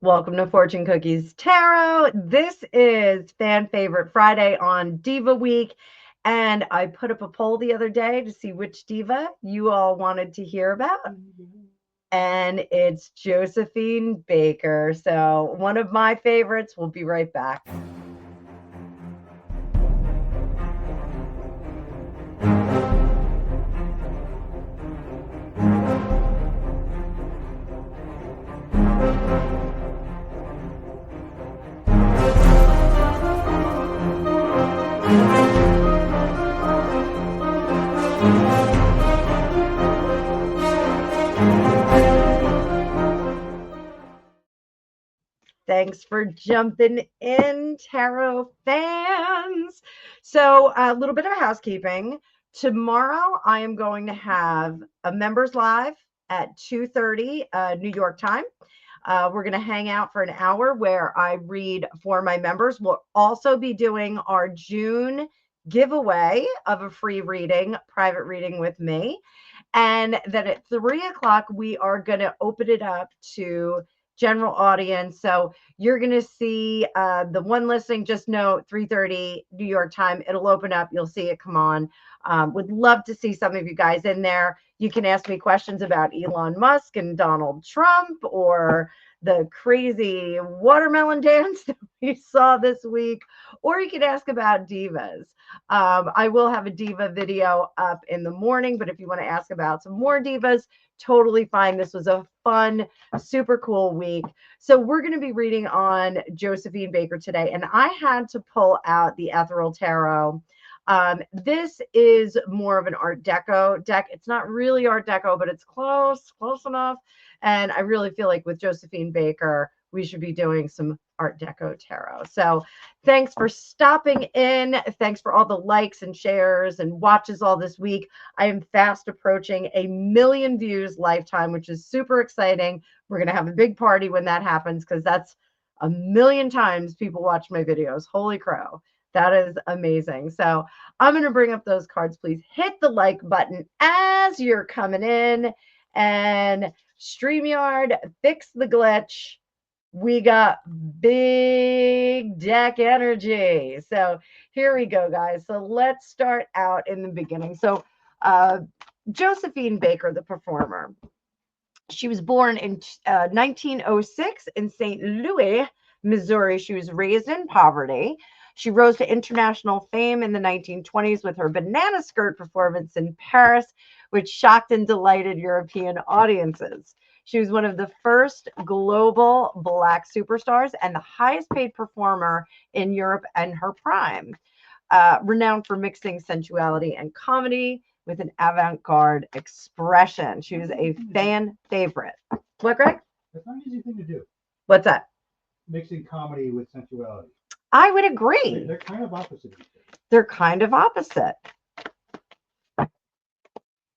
Welcome to Fortune Cookies Tarot. This is Fan Favorite Friday on Diva Week. And I put up a poll the other day to see which diva you all wanted to hear about. And it's Josephine Baker. So one of my favorites. We'll be right back. Thanks for jumping in, tarot fans. So a little bit of housekeeping. Tomorrow, I am going to have a members live at 2:30 New York time. We're going to hang out for an hour where I read for my members. We'll also be doing our June giveaway of a free reading, private reading with me. And then at 3 o'clock, we are going to open it up to general audience. So you're going to see the one listing, just know 3:30 New York time. It'll open up. You'll see it come on. Would love to see some of you guys in there. You can ask me questions about Elon Musk and Donald Trump or the crazy watermelon dance that we saw this week, or you can ask about divas. I will have a diva video up in the morning, but if you want to ask about some more divas, totally fine. This was a fun, super cool week. So we're going to be reading on Josephine Baker today, and I had to pull out the Ethereal Tarot. This is more of an Art Deco deck. It's not really Art Deco, but it's close enough. And I really feel like with Josephine Baker, we should be doing some Art Deco tarot. So thanks for stopping in. Thanks for all the likes and shares and watches all this week. I am fast approaching 1 million views lifetime, which is super exciting. We're going to have a big party when that happens because that's 1 million times people watch my videos. Holy crow. That is amazing. So I'm going to bring up those cards. Please hit the like button as you're coming in. And StreamYard, fix the glitch. We got big deck energy. So here we go, guys. So let's start out in the beginning. So Josephine Baker, the performer, she was born in 1906 in St. Louis, Missouri. She was raised in poverty. She rose to international fame in the 1920s with her banana skirt performance in Paris, which shocked and delighted European audiences. She was one of the first global Black superstars and the highest paid performer in Europe in her prime, renowned for mixing sensuality and comedy with an avant-garde expression. She was a fan favorite. What, Greg? That's not an easy thing to do. What's that? Mixing comedy with sensuality. I would agree. They're kind of opposite. They're kind of opposite.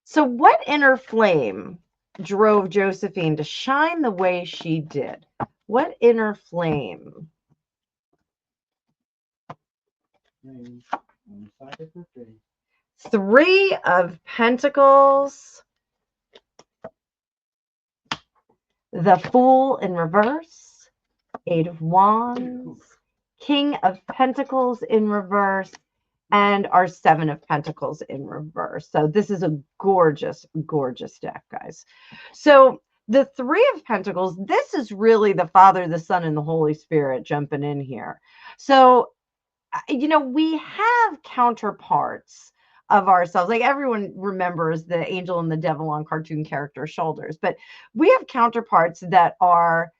So what inner flame drove Josephine to shine the way she did? What inner flame? Three of Pentacles. The Fool in reverse. Eight of Wands. King of Pentacles in reverse, and our Seven of Pentacles in reverse. So this is a gorgeous, gorgeous deck, guys. So the Three of Pentacles, this is really the Father, the Son, and the Holy Spirit jumping in here. So, you know, we have counterparts of ourselves. Like everyone remembers the angel and the devil on cartoon character shoulders, but we have counterparts that are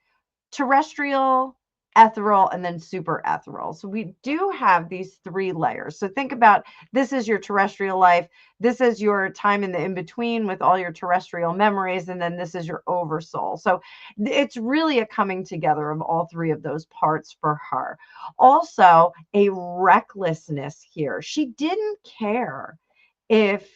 terrestrial, ethereal, and then super ethereal. So we do have these three layers. So think about, this is your terrestrial life. This is your time in the in-between with all your terrestrial memories. And then this is your oversoul. So it's really a coming together of all three of those parts for her. Also, a recklessness here. She didn't care if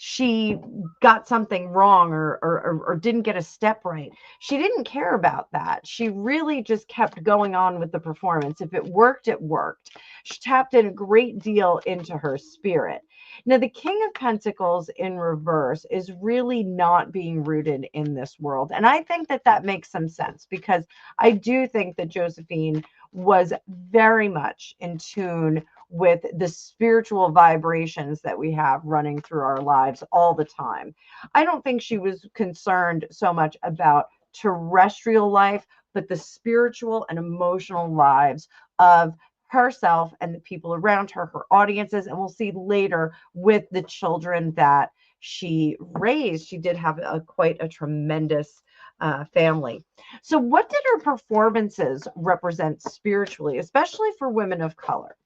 she got something wrong or didn't get a step right. She didn't care about that. She really just kept going on with the performance. If it worked, it worked. She tapped in a great deal into her spirit. Now, the King of Pentacles in reverse is really not being rooted in this world. And I think that that makes some sense, because I do think that Josephine was very much in tune with the spiritual vibrations that we have running through our lives all the time. I don't think she was concerned so much about terrestrial life, but the spiritual and emotional lives of herself and the people around her, her audiences, and we'll see later with the children that she raised. She did have quite a tremendous family. So what did her performances represent spiritually, especially for women of color?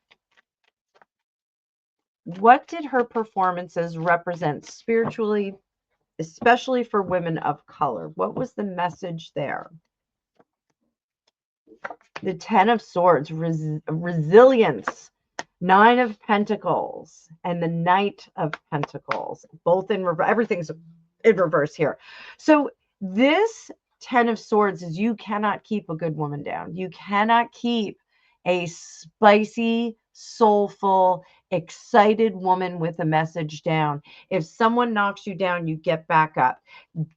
What did her performances represent spiritually, especially for women of color? What was the message there? The Ten of Swords, resilience, Nine of Pentacles, and the Knight of Pentacles, both in reverse. Everything's in reverse here. So this Ten of Swords is, you cannot keep a good woman down. You cannot keep a spicy, soulful, excited woman with a message down. If someone knocks you down, you get back up.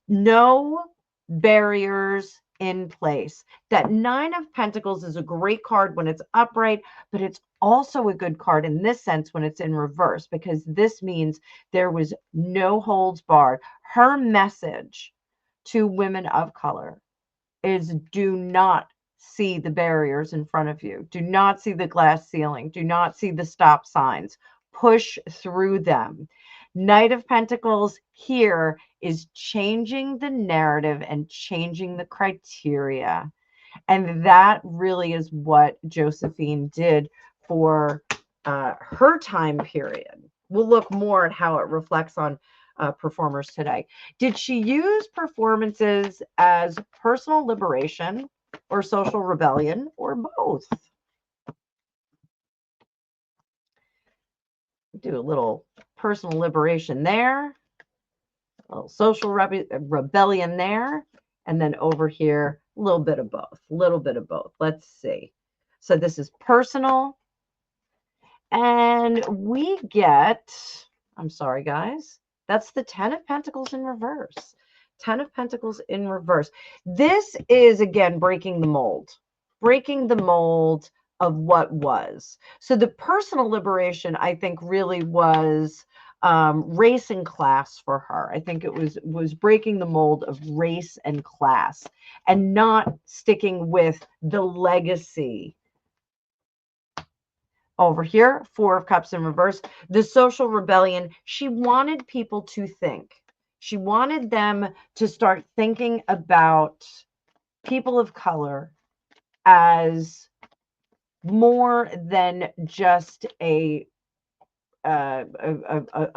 No barriers in place. That Nine of Pentacles is a great card when it's upright, but it's also a good card in this sense when it's in reverse, because this means there was no holds barred. Her message to women of color is, do not see the barriers in front of you. Do not see the glass ceiling. Do not see the stop signs. Push through them. Knight of Pentacles here is changing the narrative and changing the criteria. And that really is what Josephine did for her time period. We'll look more at how it reflects on performers today. Did she use performances as personal liberation or social rebellion, or both? Do a little personal liberation there, a little social rebellion there, and then over here, a little bit of both, a little bit of both. Let's see. So this is personal, and we get, I'm sorry, guys, that's the Ten of Pentacles in reverse. Ten of Pentacles in reverse. This is, again, breaking the mold of what was. So the personal liberation, I think, really was race and class for her. I think it was breaking the mold of race and class and not sticking with the legacy. Over here, Four of Cups in reverse. The social rebellion, she wanted people to think. She wanted them to start thinking about people of color as more than just a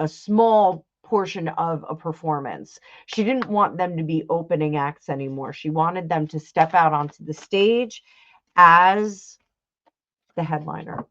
small portion of a performance. She didn't want them to be opening acts anymore. She wanted them to step out onto the stage as the headliner.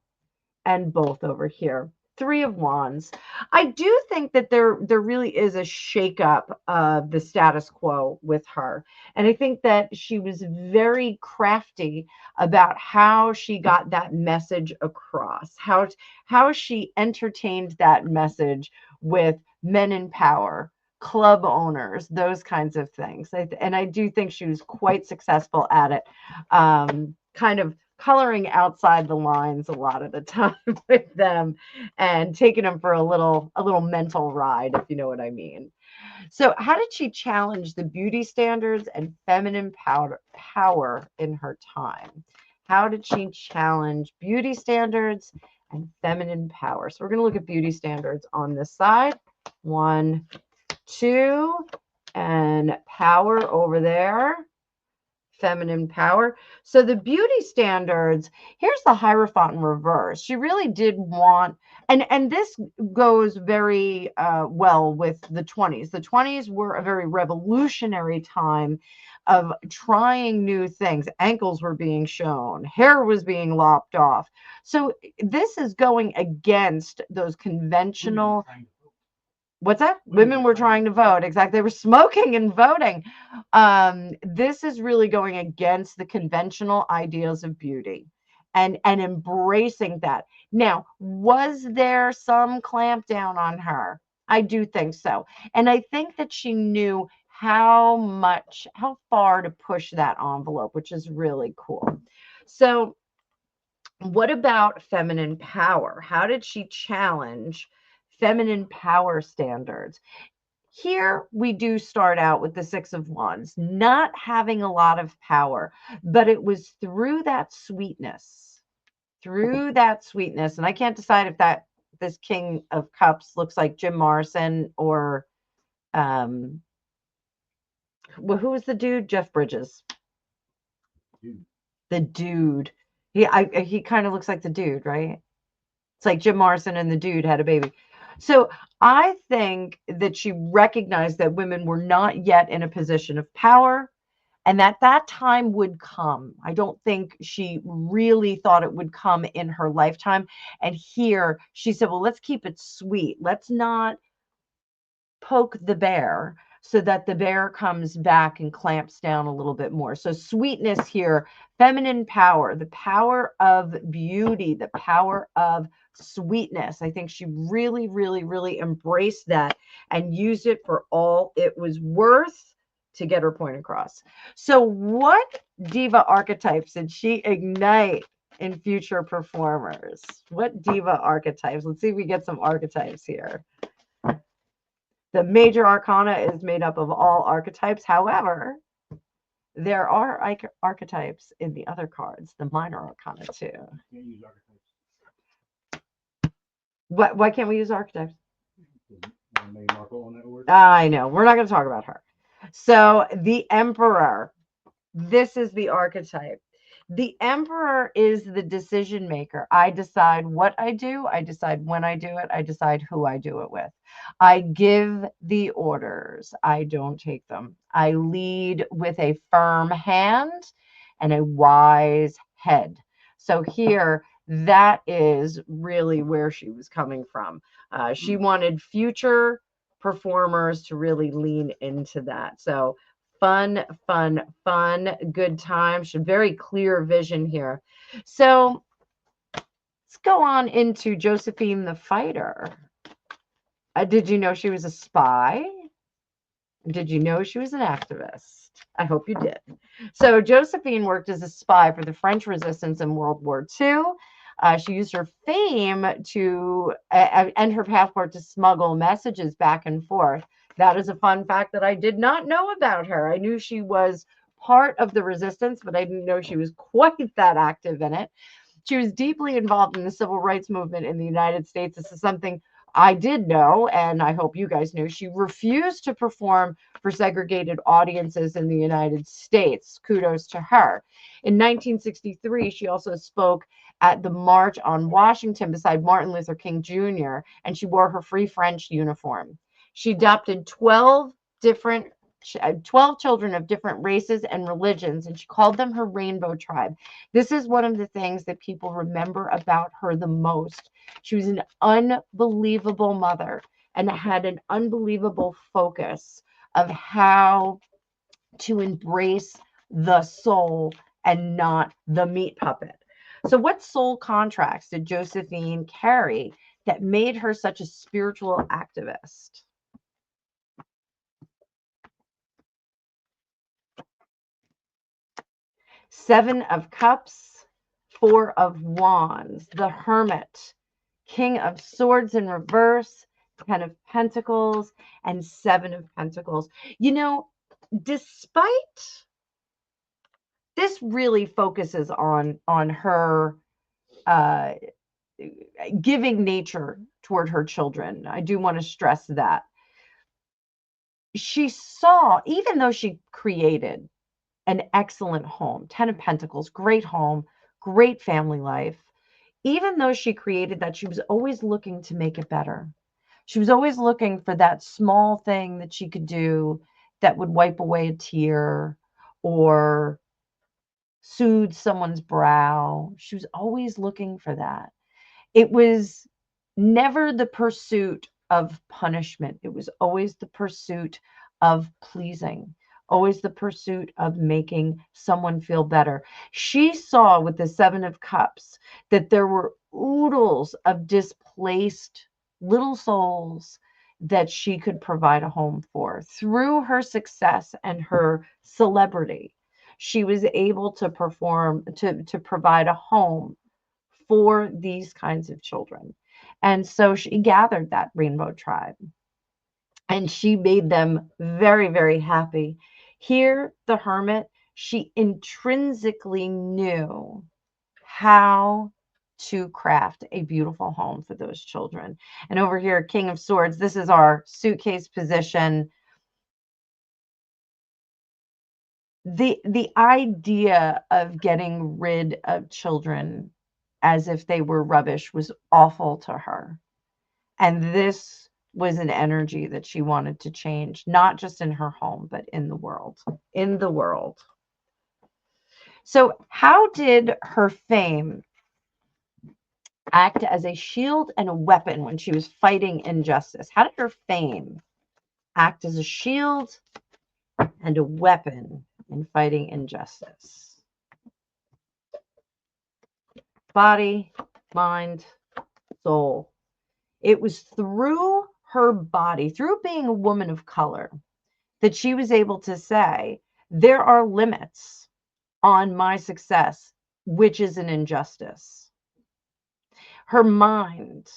And both over here. Three of Wands. I do think that there really is a shakeup of the status quo with her. And I think that she was very crafty about how she got that message across, how she entertained that message with men in power, club owners, those kinds of things. And I do think she was quite successful at it, kind of coloring outside the lines a lot of the time with them and taking them for a little mental ride, if you know what I mean. So how did she challenge the beauty standards and feminine power in her time? How did she challenge beauty standards and feminine power? So we're going to look at beauty standards on this side. 1, 2, and power over there. Feminine power. So the beauty standards, here's the Hierophant in reverse. She really did want, and this goes very well with the 20s. The 20s were a very revolutionary time of trying new things. Ankles were being shown, hair was being lopped off. So this is going against those conventional. What's that? Women were trying to vote. Exactly. They were smoking and voting. This is really going against the conventional ideals of beauty and embracing that. Now, was there some clamp down on her? I do think so. And I think that she knew how far to push that envelope, which is really cool. So, what about feminine power? How did she challenge feminine power standards? Here we do start out with the Six of Wands, not having a lot of power, but it was through that sweetness. And I can't decide if this King of Cups looks like Jim Morrison or well, who was the dude? Jeff Bridges. Dude. The dude. He kind of looks like the dude, right? It's like Jim Morrison and the dude had a baby. So I think that she recognized that women were not yet in a position of power and that time would come. I don't think she really thought it would come in her lifetime. And here she said, well, let's keep it sweet. Let's not poke the bear so that the bear comes back and clamps down a little bit more. So sweetness here, feminine power, the power of beauty, the power of sweetness. I think she really, really, really embraced that and used it for all it was worth to get her point across. So what diva archetypes did she ignite in future performers? What diva archetypes? Let's see if we get some archetypes here. The major arcana is made up of all archetypes. However, there are archetypes in the other cards, the minor arcana too. Can't use archetypes. Why can't we use archetypes? Meghan Markle on that word. I know. We're not going to talk about her. So the Emperor. This is the archetype. The Emperor is the decision maker. I decide what I do. I decide when I do it. I decide who I do it with. I give the orders. I don't take them. I lead with a firm hand and a wise head. So here, that is really where she was coming from. She wanted future performers to really lean into that. So fun, fun, fun, good time. She had very clear vision here. So let's go on into Josephine the fighter. Did you know she was a spy? Did you know she was an activist? I hope you did. So Josephine worked as a spy for the French resistance in World War II. She used her fame to and her passport to smuggle messages back and forth. That is a fun fact that I did not know about her. I knew she was part of the resistance, but I didn't know she was quite that active in it. She was deeply involved in the civil rights movement in the United States. This is something I did know, and I hope you guys knew. She refused to perform for segregated audiences in the United States. Kudos to her. In 1963, she also spoke at the March on Washington beside Martin Luther King Jr., and she wore her Free French uniform. She adopted 12 children of different races and religions, and she called them her rainbow tribe. This is one of the things that people remember about her the most. She was an unbelievable mother and had an unbelievable focus of how to embrace the soul and not the meat puppet. So what soul contracts did Josephine carry that made her such a spiritual activist? Seven of Cups, Four of Wands, the Hermit, King of Swords in reverse, Ten of Pentacles, and Seven of Pentacles. You know, despite this really focuses on her giving nature toward her children. I do want to stress that. She saw, even though she created an excellent home, Ten of Pentacles, great home, great family life. Even though she created that, she was always looking to make it better. She was always looking for that small thing that she could do that would wipe away a tear or soothe someone's brow. She was always looking for that. It was never the pursuit of punishment. It was always the pursuit of pleasing, always the pursuit of making someone feel better. She saw with the Seven of Cups that there were oodles of displaced little souls that she could provide a home for. Through her success and her celebrity, she was able to to provide a home for these kinds of children. And so she gathered that rainbow tribe and she made them very, very happy. Here, the hermit, she intrinsically knew how to craft a beautiful home for those children. And over here, King of Swords, this is our suitcase position. The idea of getting rid of children as if they were rubbish was awful to her. And this was an energy that she wanted to change, not just in her home, but in the world. In the world. So how did her fame act as a shield and a weapon when she was fighting injustice? How did her fame act as a shield and a weapon in fighting injustice? Body, mind, soul. It was through her body, through being a woman of color, that she was able to say, there are limits on my success, which is an injustice. Her mind,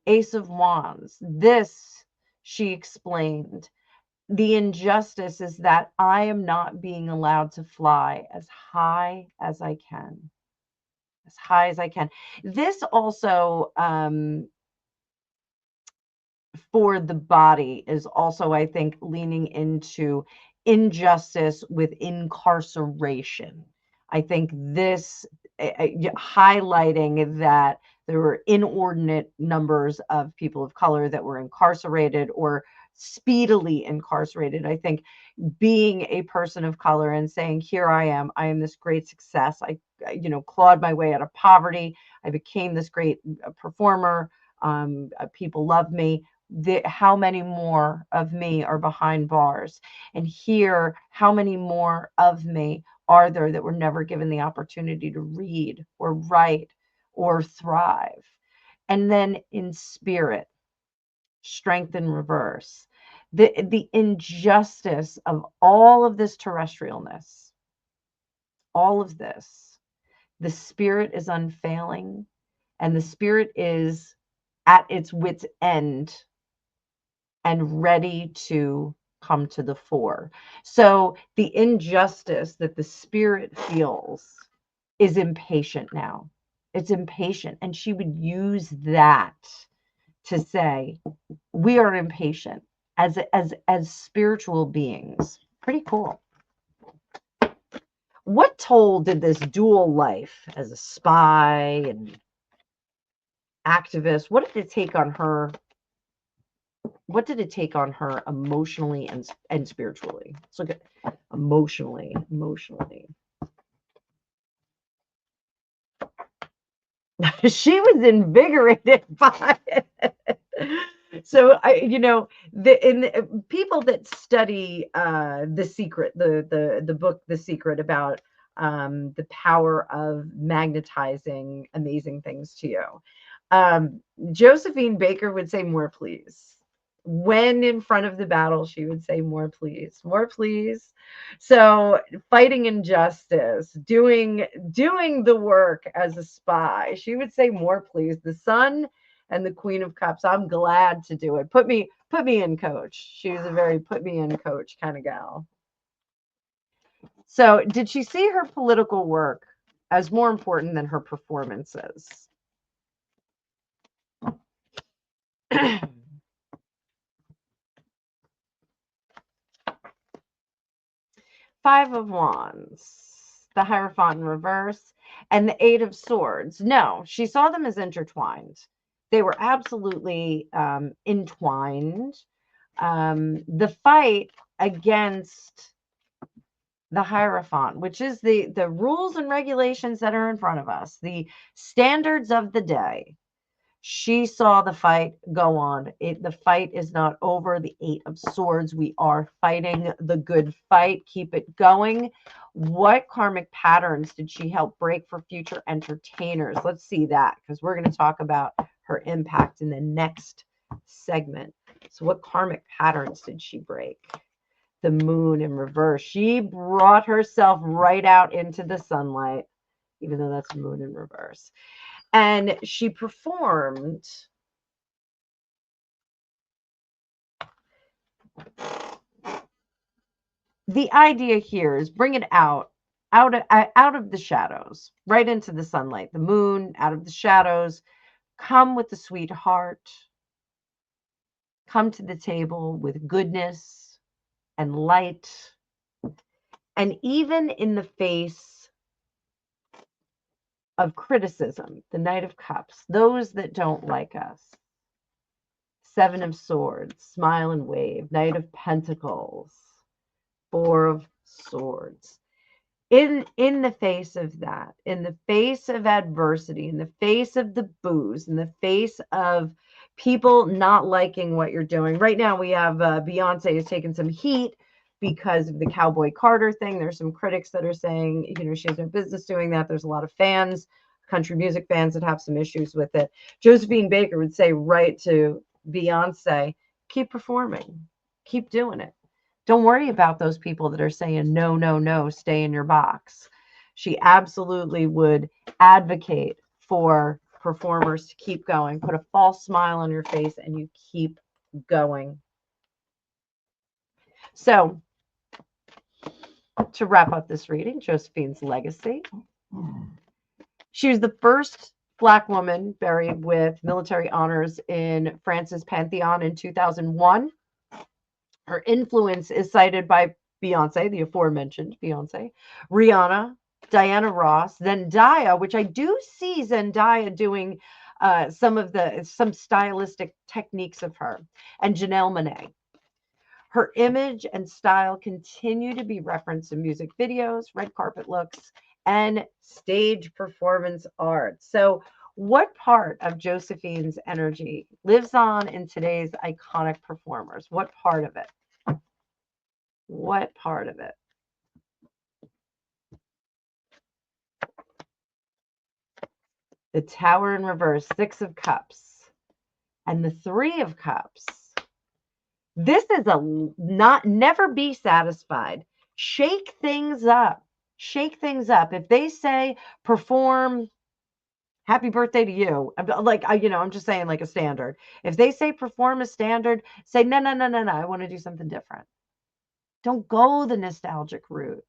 Ace of Wands, this, she explained, the injustice is that I am not being allowed to fly as high as I can. As high as I can. This also, for the body, is also, I think, leaning into injustice with incarceration. I think this highlighting that there were inordinate numbers of people of color that were incarcerated or speedily incarcerated. I think being a person of color and saying, here I am this great success. I clawed my way out of poverty. I became this great performer. People love me. How many more of me are behind bars? And here, how many more of me are there that were never given the opportunity to read or write or thrive? And then in spirit, strength in reverse, the injustice of all of this terrestrialness, all of this, the spirit is unfailing, and the spirit is at its wit's end and ready to come to the fore. So the injustice that the spirit feels is impatient now. It's impatient. And she would use that to say, we are impatient as spiritual beings. Pretty cool. What toll did this dual life as a spy and activist, what did it take on her? What did it take on her emotionally and spiritually? Let's look at emotionally. She was invigorated by it. So people that study The Secret, the book The Secret, about the power of magnetizing amazing things to you. Josephine Baker would say, more please. When in front of the battle, she would say, more please, more please. So fighting injustice, doing the work as a spy, she would say, more please. The Sun and the Queen of Cups, I'm glad to do it. Put me in, coach. She was a very put me in, coach kind of gal. So did she see her political work as more important than her performances? Five of Wands, the Hierophant in reverse, and the Eight of Swords. No, she saw them as intertwined. They were absolutely entwined. The fight against the Hierophant, which is the rules and regulations that are in front of us, the standards of the day. She saw the fight go on. The fight is not over. The 8 of Swords. We are fighting the good fight. Keep it going. What karmic patterns did she help break for future entertainers? Let's see that, because we're going to talk about her impact in the next segment. So what karmic patterns did she break? The Moon in reverse. She brought herself right out into the sunlight, even though that's Moon in reverse. And she performed the idea here is bring it out of the shadows, right into the sunlight. The moon out of the shadows. Come with the sweetheart. Come to the table with goodness and light. And even in the face of criticism, the Knight of Cups, those that don't like us. 7 of Swords, smile and wave. Knight of Pentacles, 4 of Swords. In the face of that, in the face of adversity, in the face of the boos, in the face of people not liking what you're doing. Right now we have Beyonce has taken some heat because of the Cowboy Carter thing. There's some critics that are saying, she has no business doing that. There's a lot of fans, country music fans, that have some issues with it. Josephine Baker would say right to Beyonce, keep performing, keep doing it. Don't worry about those people that are saying, no, no, no, stay in your box. She absolutely would advocate for performers to keep going, put a false smile on your face, and you keep going. So, to wrap up this reading, Josephine's legacy. She was the first Black woman buried with military honors in France's Pantheon in 2001. Her influence is cited by Beyonce, the aforementioned Beyonce, Rihanna, Diana Ross, Zendaya, which I do see Zendaya doing some stylistic techniques of her, and Janelle Monáe. Her image and style continue to be referenced in music videos, red carpet looks, and stage performance art. So what part of Josephine's energy lives on in today's iconic performers? What part of it? What part of it? The Tower in reverse, 6 of Cups, and the 3 of Cups. This is never be satisfied. Shake things up. Shake things up. If they say perform happy birthday to you, I'm just saying like a standard. If they say perform a standard, say no, no, no, no, no. I want to do something different. Don't go the nostalgic route.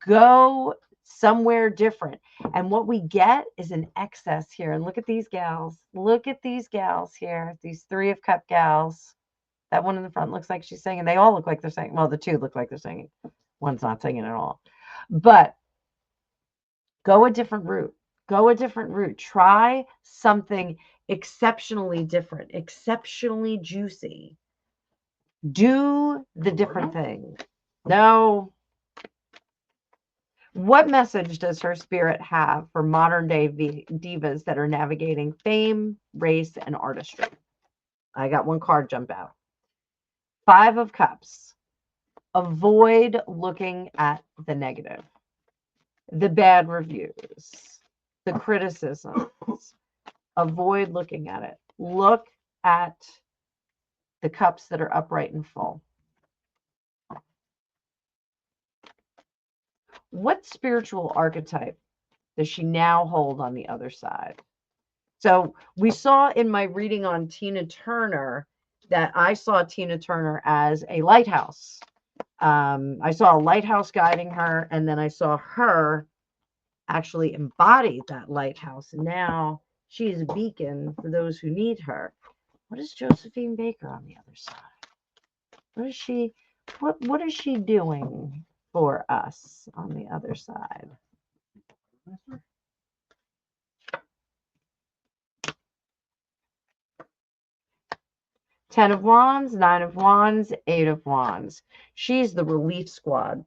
Go somewhere different. And what we get is an excess here. And look at these gals. Look at these gals here. These 3 of Cup gals. That one in the front looks like she's singing. They all look like they're singing. Well, the 2 look like they're singing. One's not singing at all. But go a different route. Go a different route. Try something exceptionally different, exceptionally juicy. Do the different thing. No. What message does her spirit have for modern day divas that are navigating fame, race, and artistry? I got one card jump out. 5 of Cups. Avoid looking at the negative, the bad reviews, the criticisms. Avoid looking at it. Look at the cups that are upright and full. What spiritual archetype does she now hold on the other side? So we saw in my reading on Tina Turner that I saw Tina Turner as a lighthouse. I saw a lighthouse guiding her, and then I saw her actually embody that lighthouse. And now she is a beacon for those who need her. What is Josephine Baker on the other side? What is she doing for us on the other side? Ten of Wands, 9 of Wands, 8 of Wands. She's the relief squad.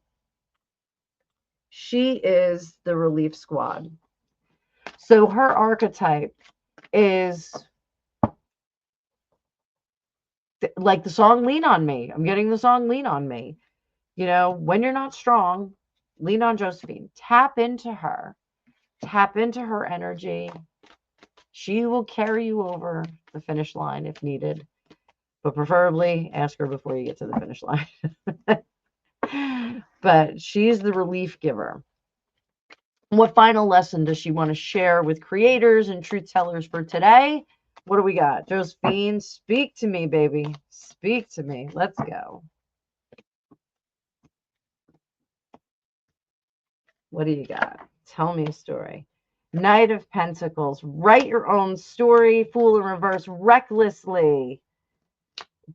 She is the relief squad. So her archetype is like the song Lean on Me. I'm getting the song Lean on Me. You know, when you're not strong, lean on Josephine. Tap into her. Tap into her energy. She will carry you over the finish line if needed, but preferably ask her before you get to the finish line. But she's the relief giver. What final lesson does she want to share with creators and truth tellers for today? What do we got? Josephine, speak to me, baby. Speak to me. Let's go. What do you got? Tell me a story. Knight of Pentacles. Write your own story. Fool in reverse. Recklessly.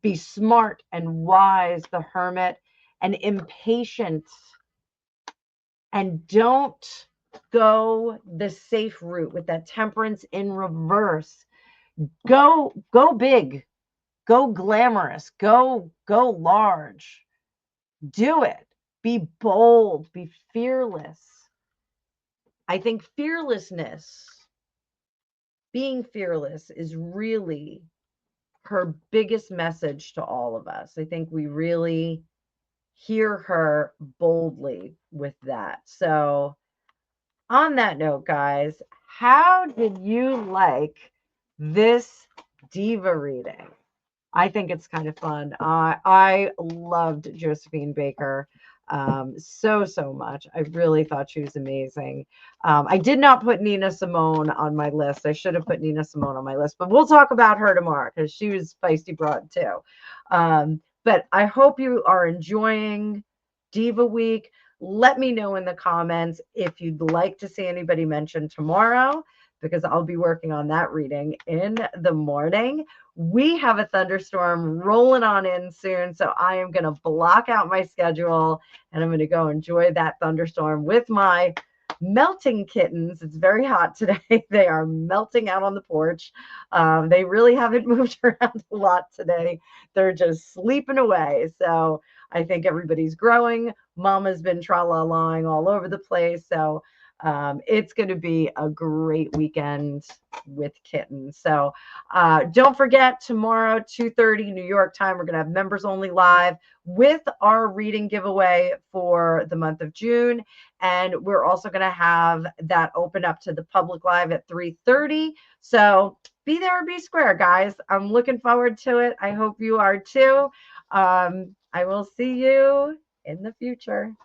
Be smart and wise. The Hermit. And impatient. And don't go the safe route with that Temperance in reverse. Go big. Go glamorous. Go large. Do it. Be bold. Be fearless. I think fearlessness, being fearless, is really her biggest message to all of us. I think we really hear her boldly with that. So, on that note, guys, how did you like this diva reading? I think it's kind of fun. I loved Josephine Baker so much. I really thought she was amazing. I did not put Nina Simone on my list. I should have put Nina Simone on my list, but we'll talk about her tomorrow because she was feisty broad too. But I hope you are enjoying Diva Week. Let me know in the comments if you'd like to see anybody mentioned tomorrow, because I'll be working on that reading in the morning. We have a thunderstorm rolling on in soon, so I am going to block out my schedule and I'm going to go enjoy that thunderstorm with my melting kittens. It's very hot today. They are melting out on the porch. They really haven't moved around a lot today. They're just sleeping away. So I think everybody's growing. Mama's been tra-la-laing all over the place. So it's going to be a great weekend with kittens. So don't forget, tomorrow, 2:30 New York time, we're going to have members only live with our reading giveaway for the month of June. And we're also going to have that open up to the public live at 3:30. So be there or be square, guys. I'm looking forward to it. I hope you are too. I will see you in the future.